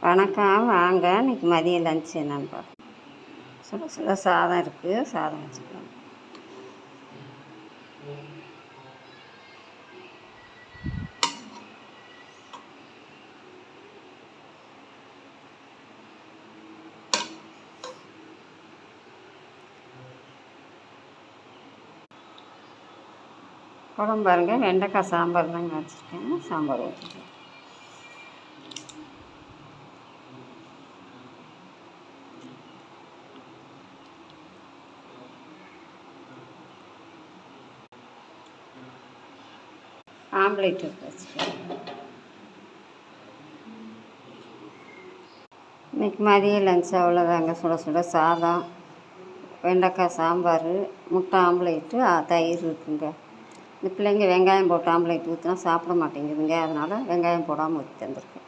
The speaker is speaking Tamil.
வணக்கம், வாங்க. இன்றைக்கி மதியம் லன்ச் என்னன்னு பார்க்கலாம். சுட சுட சாதம் இருக்குது, சாதம் வச்சுக்கலாம். குழம்பு பாருங்க, வெண்டைக்காய் சாம்பார் தாங்க வச்சுருக்கேன். சாம்பார் வச்சுருக்கேன். ஆம்லேட் வச்சுருக்கேன். இன்றைக்கி மதியம் லன்ச் அவ்வளோதாங்க. சுட சுட சாதம், வெண்டைக்காய் சாம்பார், முட்டை ஆம்லேட்டு, தயிர் இருக்குங்க. இந்த பிள்ளைங்க வெங்காயம் போட்டு ஆம்லேட் ஊற்றினா சாப்பிட மாட்டேங்குதுங்க. அதனால் வெங்காயம் போடாமல் ஊற்றி தந்துருக்கேன்.